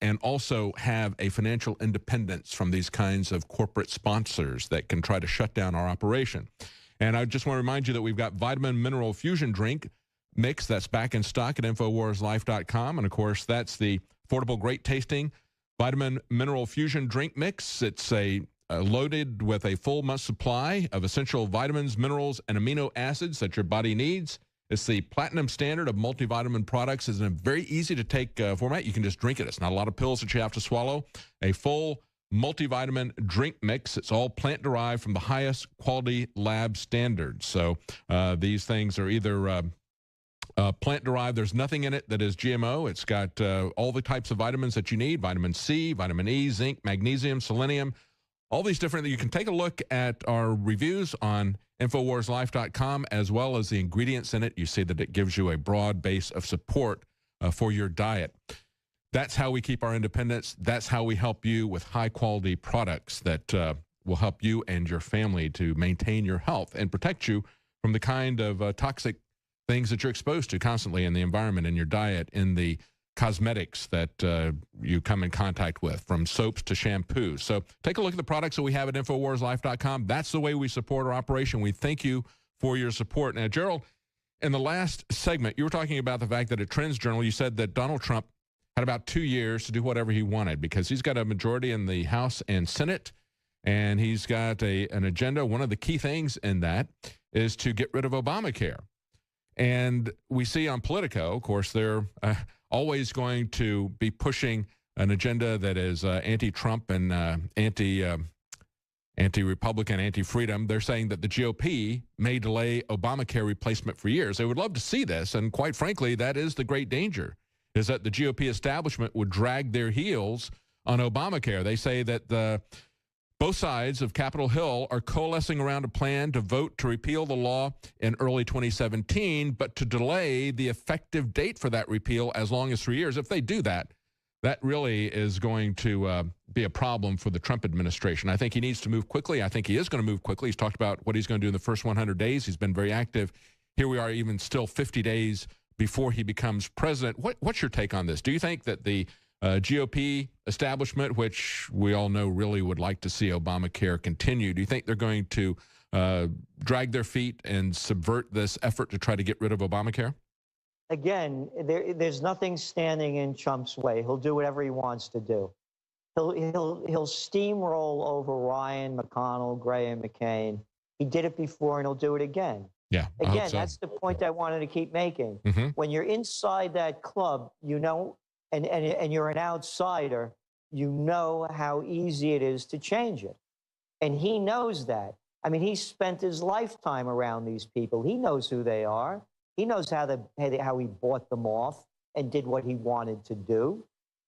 and also have a financial independence from these kinds of corporate sponsors that can try to shut down our operation. And I just want to remind you that we've got Vitamin Mineral Fusion Drink Mix that's back in stock at InfoWarsLife.com. And, of course, that's the affordable, great-tasting Vitamin Mineral Fusion Drink Mix. It's loaded with a full month supply of essential vitamins, minerals, and amino acids that your body needs. It's the platinum standard of multivitamin products. It's in a very easy-to-take format. You can just drink it. It's not a lot of pills that you have to swallow. A full multivitamin drink mix. It's all plant-derived from the highest quality lab standards. So these things are either plant-derived. There's nothing in it that is GMO. It's got all the types of vitamins that you need, vitamin C, vitamin E, zinc, magnesium, selenium, all these different. You can take a look at our reviews on InfoWarsLife.com as well as the ingredients in it. You see that it gives you a broad base of support for your diet. That's how we keep our independence. That's how we help you with high-quality products that will help you and your family to maintain your health and protect you from the kind of toxic things that you're exposed to constantly in the environment, in your diet, in the cosmetics that you come in contact with, from soaps to shampoos. So take a look at the products that we have at InfoWarsLife.com. That's the way we support our operation. We thank you for your support. Now, Gerald, in the last segment, you were talking about the fact that at Trends Journal, you said that Donald Trump had about 2 years to do whatever he wanted because he's got a majority in the House and Senate, and he's got an agenda. One of the key things in that is to get rid of Obamacare. And we see on Politico, of course, they're always going to be pushing an agenda that is anti-Trump and anti-Republican, anti-freedom. They're saying that the GOP may delay Obamacare replacement for years. They would love to see this, and quite frankly, that is the great danger, is that the GOP establishment would drag their heels on Obamacare. They say that both sides of Capitol Hill are coalescing around a plan to vote to repeal the law in early 2017, but to delay the effective date for that repeal as long as 3 years. If they do that, that really is going to be a problem for the Trump administration. I think he needs to move quickly. I think he is going to move quickly. He's talked about what he's going to do in the first 100 days. He's been very active. Here we are, even still 50 days before he becomes president. What's your take on this? Do you think that the GOP establishment, which we all know really would like to see Obamacare continue, do you think they're going to drag their feet and subvert this effort to try to get rid of Obamacare? Again, there's nothing standing in Trump's way. He'll do whatever he wants to do. He'll steamroll over Ryan, McConnell, Graham, McCain. He did it before, and he'll do it again. Yeah, again, that's the point I wanted to keep making. Mm-hmm. When you're inside that club, you know, and you're an outsider, you know how easy it is to change it. And he knows that. I mean, he spent his lifetime around these people. He knows who they are. He knows how he bought them off and did what he wanted to do.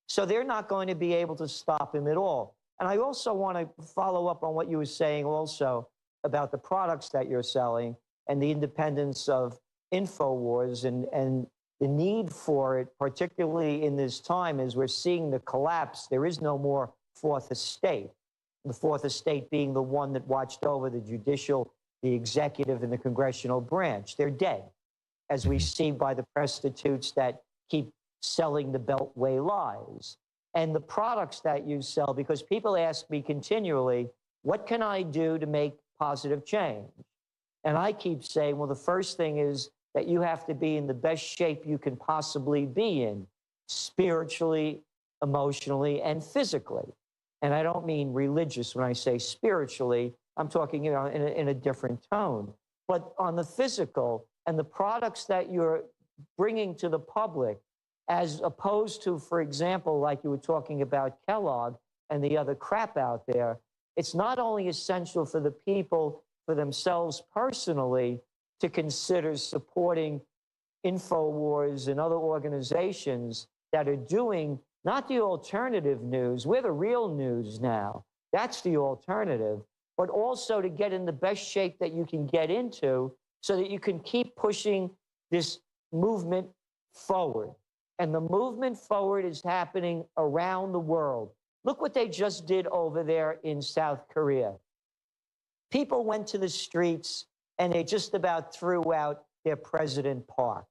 So they're not going to be able to stop him at all. And I also want to follow up on what you were saying also about the products that you're selling and the independence of InfoWars and the need for it, particularly in this time as we're seeing the collapse. There is no more fourth estate. The fourth estate being the one that watched over the judicial, the executive, and the congressional branch. They're dead, as we see by the prostitutes that keep selling the Beltway lies. And the products that you sell, because people ask me continually, what can I do to make positive change? And I keep saying, well, the first thing is that you have to be in the best shape you can possibly be in, spiritually, emotionally, and physically. And I don't mean religious when I say spiritually. I'm talking, you know, in a different tone. But on the physical and the products that you're bringing to the public, as opposed to, for example, like you were talking about Kellogg and the other crap out there, it's not only essential for the people, for themselves personally, to consider supporting InfoWars and other organizations that are doing not the alternative news. We're the real news now. That's the alternative. But also to get in the best shape that you can get into so that you can keep pushing this movement forward. And the movement forward is happening around the world. Look what they just did over there in South Korea. People went to the streets and they just about threw out their President Park.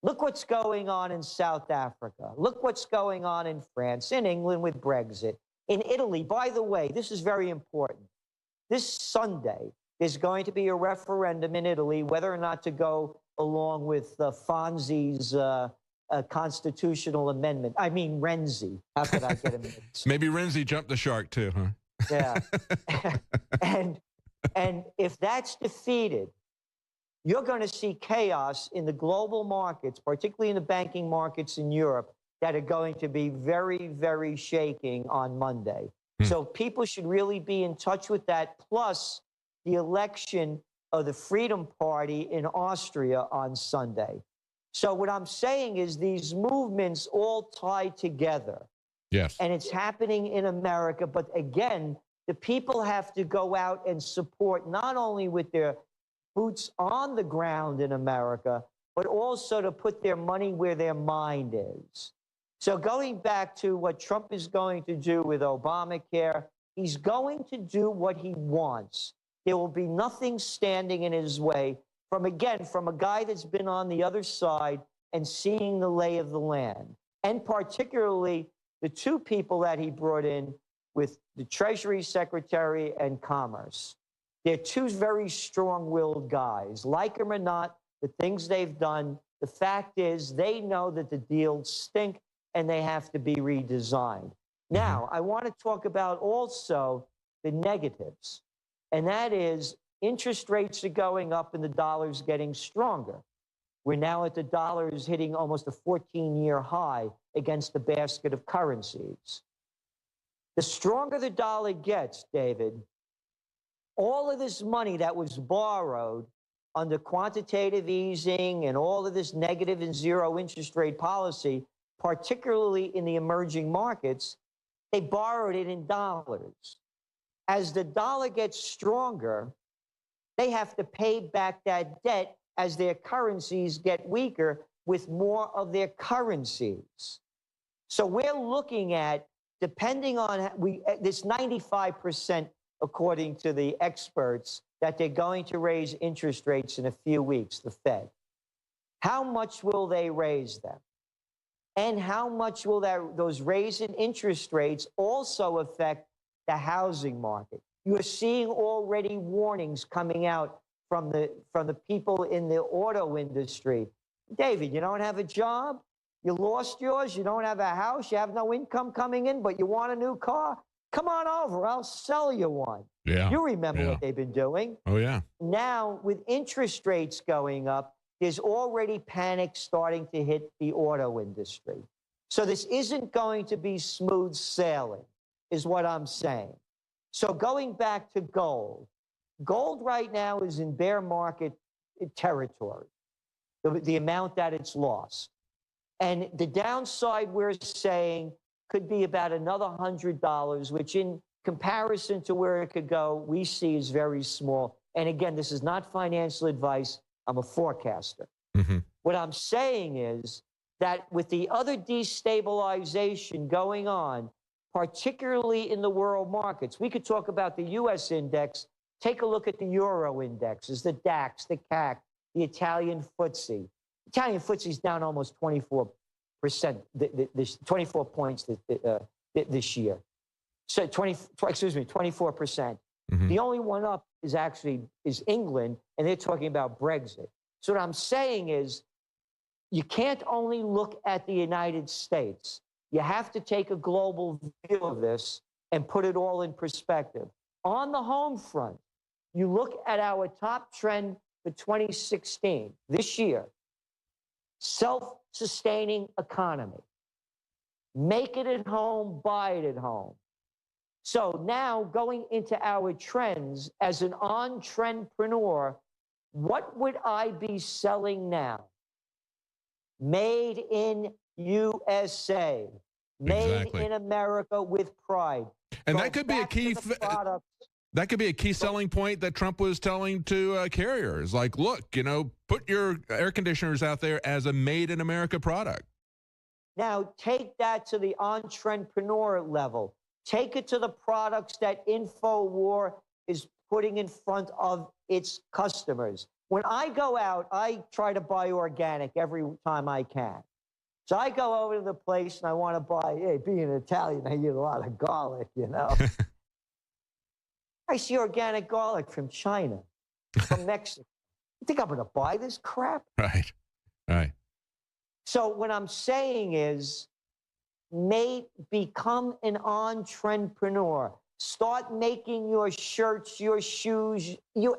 Look what's going on in South Africa. Look what's going on in France, in England with Brexit, in Italy. By the way, this is very important. This Sunday, there's going to be a referendum in Italy whether or not to go along with Fonzie's constitutional amendment. I mean, Renzi. How could I get him mixed? Maybe Renzi jumped the shark too, huh? Yeah. and if that's defeated, you're going to see chaos in the global markets, particularly in the banking markets in Europe, that are going to be very, very shaking on Monday. So people should really be in touch with that, plus the election of the Freedom Party in Austria on Sunday. So what I'm saying is these movements all tie together. Yes. And it's happening in America. But again, the people have to go out and support not only with their boots on the ground in America, but also to put their money where their mind is. So going back to what Trump is going to do with Obamacare, he's going to do what he wants. There will be nothing standing in his way from a guy that's been on the other side and seeing the lay of the land. And particularly the two people that he brought in with the Treasury Secretary and Commerce. They're two very strong-willed guys. Like them or not, the things they've done, the fact is they know that the deals stink and they have to be redesigned. Now, I want to talk about also the negatives, and that is interest rates are going up and the dollar's getting stronger. We're now at the dollar's hitting almost a 14-year high against the basket of currencies. The stronger the dollar gets, David, all of this money that was borrowed under quantitative easing and all of this negative and zero interest rate policy, particularly in the emerging markets, they borrowed it in dollars. As the dollar gets stronger, they have to pay back that debt as their currencies get weaker with more of their currencies. So we're looking at, depending on, this 95%, according to the experts, that they're going to raise interest rates in a few weeks, the Fed. How much will they raise them? And how much will those raise in interest rates also affect the housing market? You're seeing already warnings coming out from the people in the auto industry. David, you don't have a job? You lost yours? You don't have a house? You have no income coming in, but you want a new car? Come on over. I'll sell you one. Yeah. You remember what they've been doing. Oh, yeah. Now, with interest rates going up, there's already panic starting to hit the auto industry. So this isn't going to be smooth sailing, is what I'm saying. So going back to gold, gold right now is in bear market territory, the amount that it's lost. And the downside, we're saying, could be about another $100, which in comparison to where it could go, we see is very small. And again, this is not financial advice. I'm a forecaster. What I'm saying is that with the other destabilization going on, particularly in the world markets, we could talk about the U.S. index. Take a look at the Euro indexes, the DAX, the CAC, the Italian FTSE. Italian FTSE is down almost 24%, 24 points this year. So 24%. The only one up is England, and they're talking about Brexit. So what I'm saying is, you can't only look at the United States. You have to take a global view of this and put it all in perspective. On the home front, you look at our top trend for 2016, this year, self-sustaining economy. Make it at home, buy it at home. So now going into our trends, as an on-trendpreneur, what would I be selling now? Made in USA, made in America with pride. And that could be a key. That could be a key selling point that Trump was telling to carriers. Like, look, put your air conditioners out there as a made in America product. Now take that to the on-trendpreneur level. Take it to the products that InfoWar is putting in front of its customers. When I go out, I try to buy organic every time I can. So I go over to the place and I want to buy, hey, being an Italian, I eat a lot of garlic, you know. I see organic garlic from China, from Mexico. You think I'm going to buy this crap? Right. Right. So what I'm saying is, become an entrepreneur. Start making your shirts, your shoes,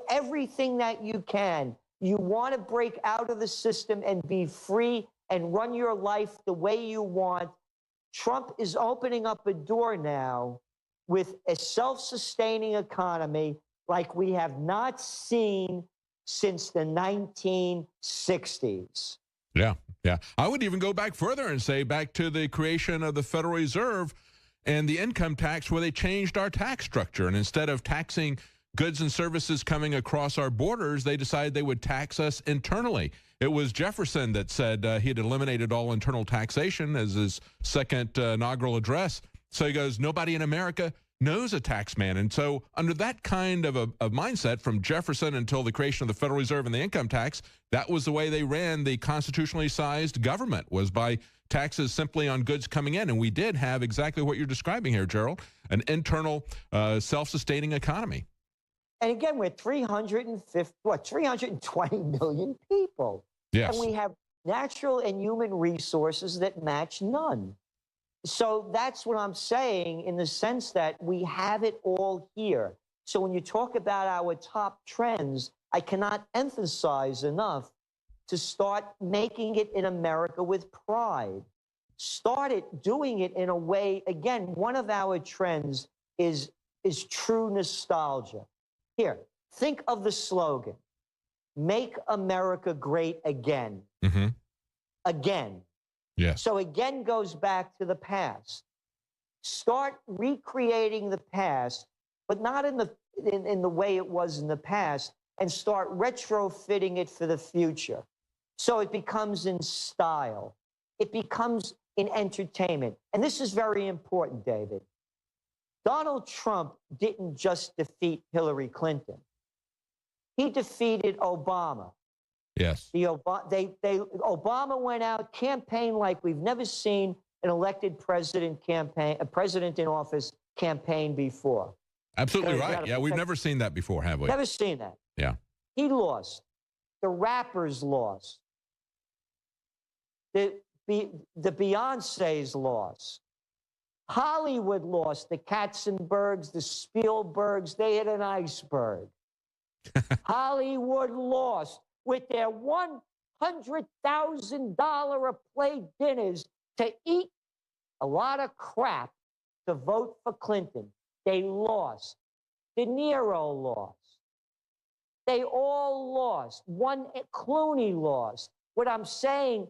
everything that you can. You want to break out of the system and be free and run your life the way you want. Trump is opening up a door now with a self-sustaining economy like we have not seen since the 1960s. Yeah, yeah. I would even go back further and say back to the creation of the Federal Reserve and the income tax, where they changed our tax structure. And instead of taxing goods and services coming across our borders, they decided they would tax us internally. It was Jefferson that said he had eliminated all internal taxation as his second inaugural address. So he goes, nobody in America knows a tax man. And so under that kind of a mindset from Jefferson until the creation of the Federal Reserve and the income tax, that was the way they ran the constitutionally sized government, was by taxes simply on goods coming in. And we did have exactly what you're describing here, Gerald, an internal self-sustaining economy. And again, we're 320 million people. Yes. And we have natural and human resources that match none. So that's what I'm saying, in the sense that we have it all here. So when you talk about our top trends, I cannot emphasize enough to start making it in America with pride. Start doing it in a way, again, one of our trends is true nostalgia. Here, think of the slogan, "Make America Great Again." Mm-hmm. Again. Yes. So again goes back to the past. Start recreating the past, but not in the way it was in the past, and start retrofitting it for the future. So it becomes in style. It becomes in entertainment. And this is very important, David. Donald Trump didn't just defeat Hillary Clinton. He defeated Obama. Yes. Obama went out, campaigned like we've never seen an elected president campaign, a president in office campaign before. Absolutely right. Yeah, we've never seen that before, have we? Never seen that. Yeah. He lost. The rappers lost. The Beyoncés lost. Hollywood lost. The Katzenbergs, the Spielbergs, they hit an iceberg. Hollywood lost with their $100,000 a plate dinners to eat a lot of crap to vote for Clinton. They lost. De Niro lost. They all lost. Clooney lost. What I'm saying,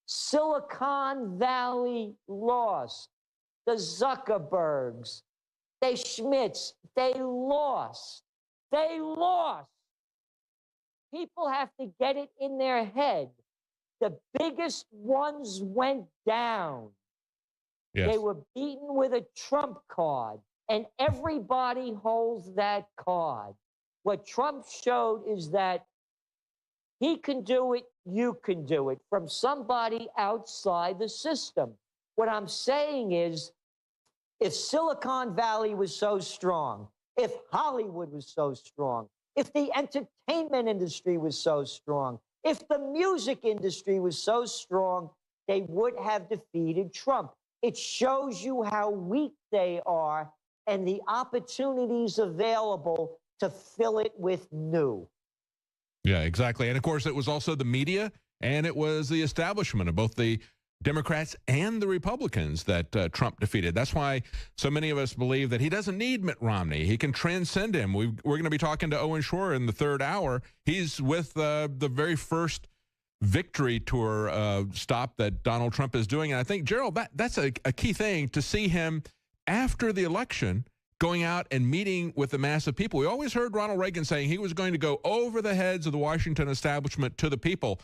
Silicon Valley lost. The Zuckerbergs, they Schmitz, they lost. They lost. People have to get it in their head. The biggest ones went down. Yes. They were beaten with a trump card, and everybody holds that card. What Trump showed is that he can do it, you can do it, from somebody outside the system. What I'm saying is, if Silicon Valley was so strong, if Hollywood was so strong, if the entertainment industry was so strong, if the music industry was so strong, they would have defeated Trump. It shows you how weak they are and the opportunities available to fill it with new. Yeah, exactly. And of course, it was also the media and it was the establishment of both the Democrats and the Republicans that Trump defeated. That's why so many of us believe that he doesn't need Mitt Romney. He can transcend him. We're going to be talking to Owen Schroer in the third hour. He's with the very first victory tour stop that Donald Trump is doing. And I think, Gerald, that's a key thing, to see him after the election going out and meeting with the mass of people. We always heard Ronald Reagan saying he was going to go over the heads of the Washington establishment to the people.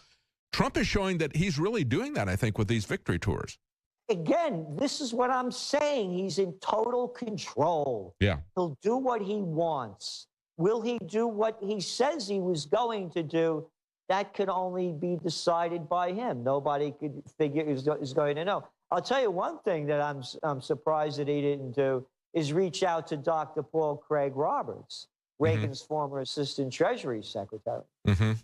Trump is showing that he's really doing that, I think, with these victory tours. Again, this is what I'm saying. He's in total control. Yeah. He'll do what he wants. Will he do what he says he was going to do? That could only be decided by him. Nobody could figure is going to know. I'll tell you one thing that I'm surprised that he didn't do is reach out to Dr. Paul Craig Roberts, Reagan's former Assistant Treasury Secretary.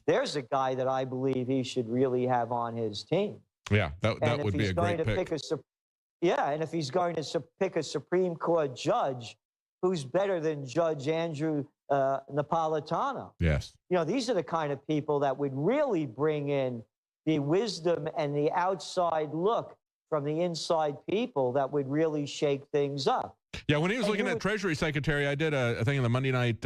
There's a guy that I believe he should really have on his team. Yeah, that would be a great pick. And if he's going to pick a Supreme Court judge, who's better than Judge Andrew Napolitano? Yes. You know, these are the kind of people that would really bring in the wisdom and the outside look from the inside people that would really shake things up. Yeah, when he was looking at Treasury Secretary, I did a thing in the Monday night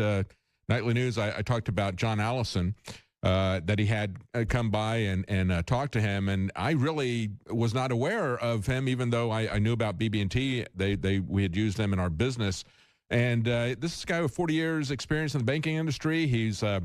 nightly news. I talked about John Allison, that he had come by and talked to him, and I really was not aware of him, even though I knew about BB&T. We had used them in our business. And this is a guy with 40 years experience in the banking industry. He's a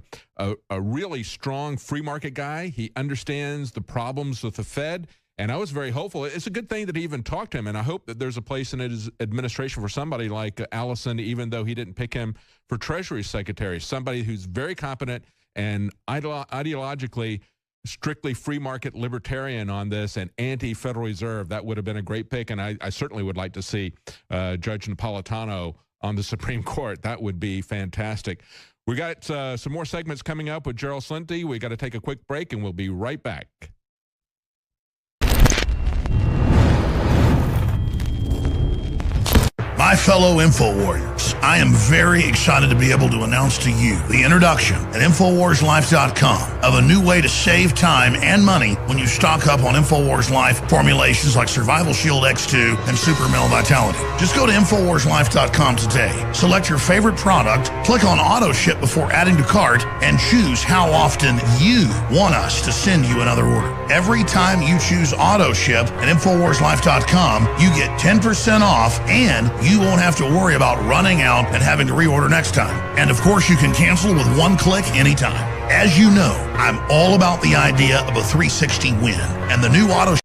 really strong free market guy. He understands the problems with the Fed. And I was very hopeful. It's a good thing that he even talked to him, and I hope that there's a place in his administration for somebody like Allison, even though he didn't pick him for Treasury Secretary, somebody who's very competent and ideologically strictly free market libertarian on this and anti-Federal Reserve. That would have been a great pick, and I certainly would like to see Judge Napolitano on the Supreme Court. That would be fantastic. We got some more segments coming up with Gerald Celente. We got to take a quick break, and we'll be right back. My fellow InfoWarriors, I am very excited to be able to announce to you the introduction at InfoWarsLife.com of a new way to save time and money when you stock up on InfoWars Life formulations like Survival Shield X2 and Super Male Vitality. Just go to InfoWarsLife.com today, select your favorite product, click on Auto Ship before adding to cart, and choose how often you want us to send you another order. Every time you choose Auto Ship at InfoWarsLife.com, you get 10% off, and you won't have to worry about running out and having to reorder next time. And of course, you can cancel with one click anytime. As you know, I'm all about the idea of a 360 win, and the new Auto